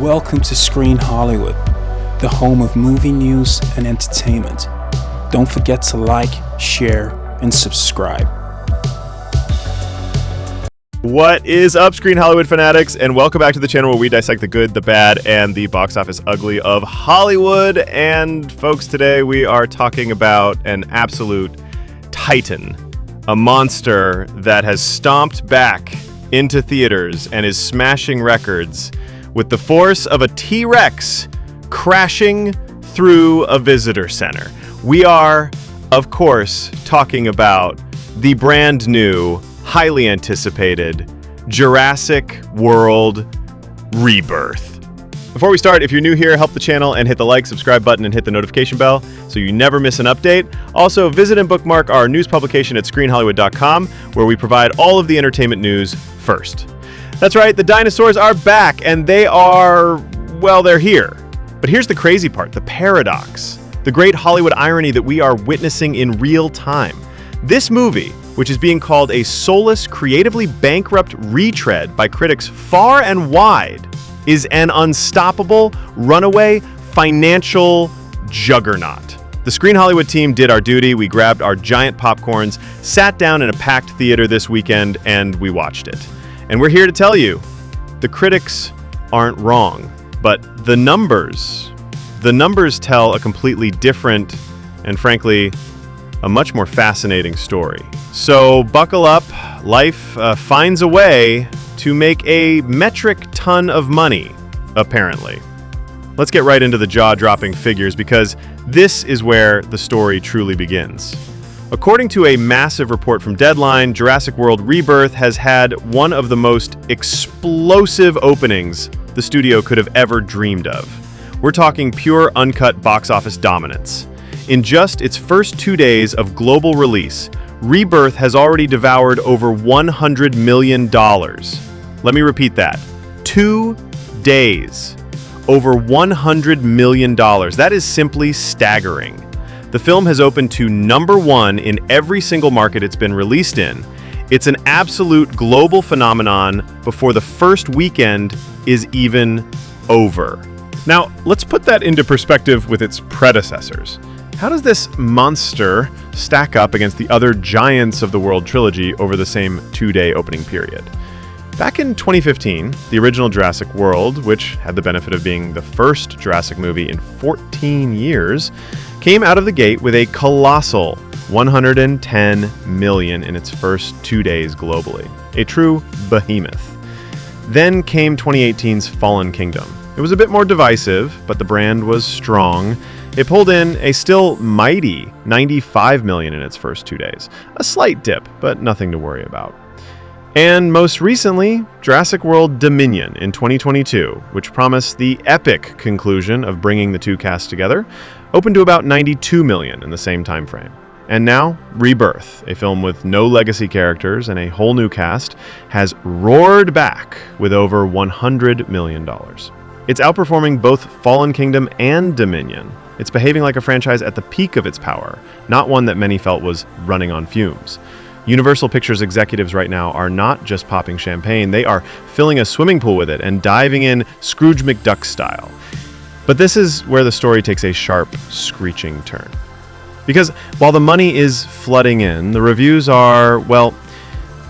Welcome to Screen Hollywood, the home of movie news and entertainment. Don't forget to like, share, and subscribe. What is up, Screen Hollywood fanatics, and welcome back to the channel where we dissect the good, the bad, and the box office ugly of Hollywood. And folks, today we are talking about an absolute titan, a monster that has stomped back into theaters and is smashing records with the force of a T-Rex crashing through a visitor center. We are, of course, talking about the brand new, highly anticipated Jurassic World Rebirth. Before we start, if you're new here, help the channel and hit the like, subscribe button, and hit the notification bell so you never miss an update. Also, visit and bookmark our news publication at screenhollywood.com, where we provide all of the entertainment news first. That's right, the dinosaurs are back, and they are, well, they're here. But here's the crazy part, the paradox, the great Hollywood irony that we are witnessing in real time. This movie, which is being called a soulless, creatively bankrupt retread by critics far and wide, is an unstoppable, runaway, financial juggernaut. The Screen Hollywood team did our duty. We grabbed our giant popcorns, sat down in a packed theater this weekend, and we watched it. And we're here to tell you, the critics aren't wrong, but the numbers tell a completely different and frankly, a much more fascinating story. So buckle up, life finds a way to make a metric ton of money, apparently. Let's get right into the jaw-dropping figures because this is where the story truly begins. According to a massive report from Deadline, Jurassic World Rebirth has had one of the most explosive openings the studio could have ever dreamed of. We're talking pure uncut box office dominance. In just its first 2 days of global release, Rebirth has already devoured over $100 million. Let me repeat that. 2 days. Over $100 million. That is simply staggering. The film has opened to #1 in every single market it's been released in. It's an absolute global phenomenon before the first weekend is even over. Now, let's put that into perspective with its predecessors. How does this monster stack up against the other giants of the World trilogy over the same 2-day opening period? Back in 2015, the original Jurassic World, which had the benefit of being the first Jurassic movie in 14 years, came out of the gate with a colossal $110 million in its first 2 days globally. A true behemoth. Then came 2018's Fallen Kingdom. It was a bit more divisive, but the brand was strong. It pulled in a still mighty $95 million in its first 2 days. A slight dip, but nothing to worry about. And most recently, Jurassic World Dominion in 2022, which promised the epic conclusion of bringing the two casts together, opened to about $92 million in the same time frame. And now, Rebirth, a film with no legacy characters and a whole new cast, has roared back with over $100 million. It's outperforming both Fallen Kingdom and Dominion. It's behaving like a franchise at the peak of its power, not one that many felt was running on fumes. Universal Pictures executives right now are not just popping champagne, they are filling a swimming pool with it and diving in Scrooge McDuck style. But this is where the story takes a sharp, screeching turn. Because while the money is flooding in, the reviews are, well,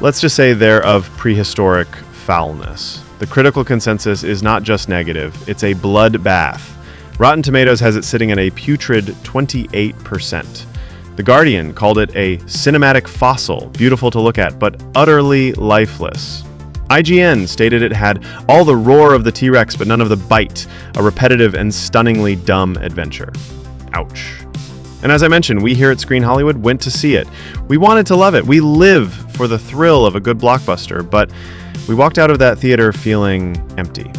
let's just say they're of prehistoric foulness. The critical consensus is not just negative, it's a bloodbath. Rotten Tomatoes has it sitting at a putrid 28%. The Guardian called it a cinematic fossil, beautiful to look at, but utterly lifeless. IGN stated it had all the roar of the T-Rex, but none of the bite, a repetitive and stunningly dumb adventure. Ouch. And as I mentioned, we here at Screen Hollywood went to see it. We wanted to love it. We live for the thrill of a good blockbuster, but we walked out of that theater feeling empty.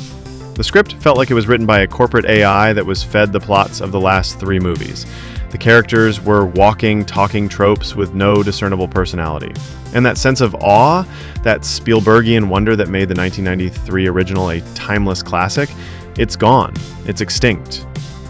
The script felt like it was written by a corporate AI that was fed the plots of the last 3 movies. The characters were walking, talking tropes with no discernible personality. And that sense of awe, that Spielbergian wonder that made the 1993 original a timeless classic, it's gone. It's extinct.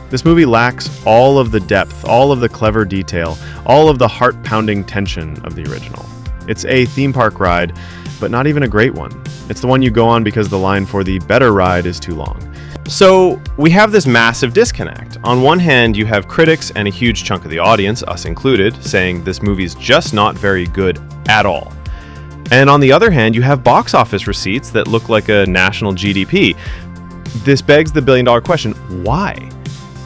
This movie lacks all of the depth, all of the clever detail, all of the heart-pounding tension of the original. It's a theme park ride, but not even a great one. It's the one you go on because the line for the better ride is too long. So we have this massive disconnect. On one hand, you have critics and a huge chunk of the audience, us included, saying this movie's just not very good at all. And on the other hand, you have box office receipts that look like a national GDP. This begs the billion-dollar question, why?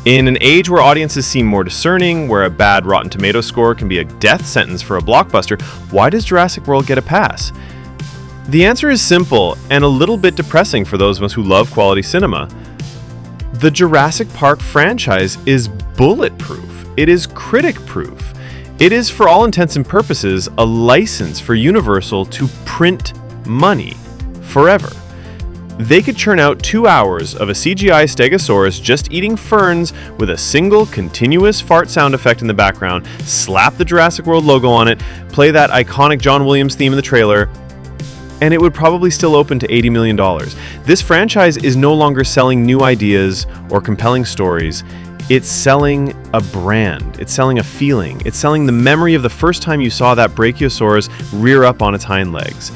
In an age where audiences seem more discerning, where a bad Rotten Tomatoes score can be a death sentence for a blockbuster, why does Jurassic World get a pass? The answer is simple and a little bit depressing for those of us who love quality cinema. The Jurassic Park franchise is bulletproof. It is critic-proof. It is, for all intents and purposes, a license for Universal to print money forever. They could churn out 2 hours of a CGI Stegosaurus just eating ferns with a single continuous fart sound effect in the background, slap the Jurassic World logo on it, play that iconic John Williams theme in the trailer, and it would probably still open to $80 million. This franchise is no longer selling new ideas or compelling stories. It's selling a brand. It's selling a feeling. It's selling the memory of the first time you saw that Brachiosaurus rear up on its hind legs.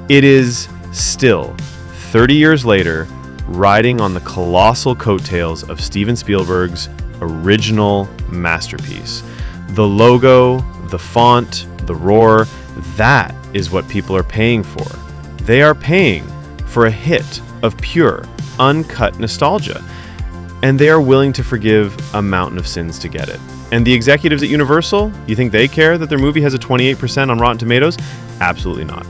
It is still, 30 years later, riding on the colossal coattails of Steven Spielberg's original masterpiece. The logo, the font, the roar, that is what people are paying for. They are paying for a hit of pure, uncut nostalgia. And they are willing to forgive a mountain of sins to get it. And the executives at Universal, you think they care that their movie has a 28% on Rotten Tomatoes? Absolutely not.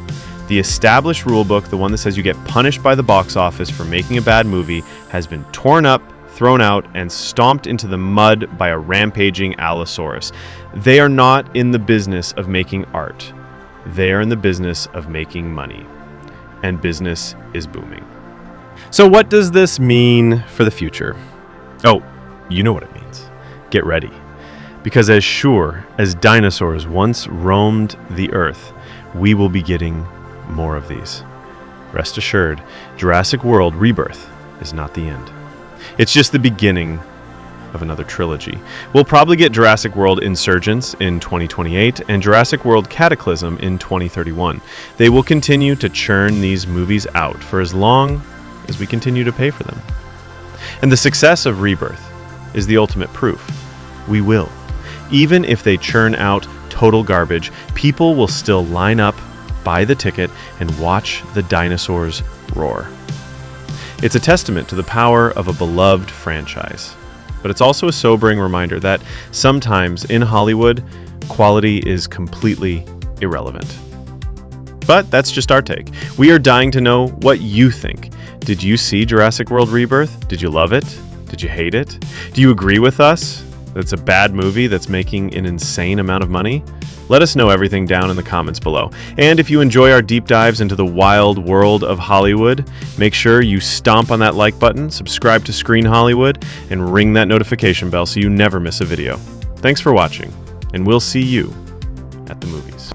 The established rulebook, the one that says you get punished by the box office for making a bad movie, has been torn up, thrown out, and stomped into the mud by a rampaging Allosaurus. They are not in the business of making art. They are in the business of making money. And business is booming. So what does this mean for the future? Oh, you know what it means. Get ready. Because as sure as dinosaurs once roamed the earth, we will be getting more of these. Rest assured, Jurassic World Rebirth is not the end. It's just the beginning of another trilogy. We'll probably get Jurassic World Insurgence in 2028 and Jurassic World Cataclysm in 2031. They will continue to churn these movies out for as long as we continue to pay for them. And the success of Rebirth is the ultimate proof. We will. Even if they churn out total garbage, people will still line up, buy the ticket, and watch the dinosaurs roar. It's a testament to the power of a beloved franchise. But it's also a sobering reminder that sometimes in Hollywood, quality is completely irrelevant. But that's just our take. We are dying to know what you think. Did you see Jurassic World Rebirth? Did you love it? Did you hate it? Do you agree with us that it's a bad movie that's making an insane amount of money? Let us know everything down in the comments below. And if you enjoy our deep dives into the wild world of Hollywood, make sure you stomp on that like button, subscribe to Screen Hollywood, and ring that notification bell so you never miss a video. Thanks for watching, and we'll see you at the movies.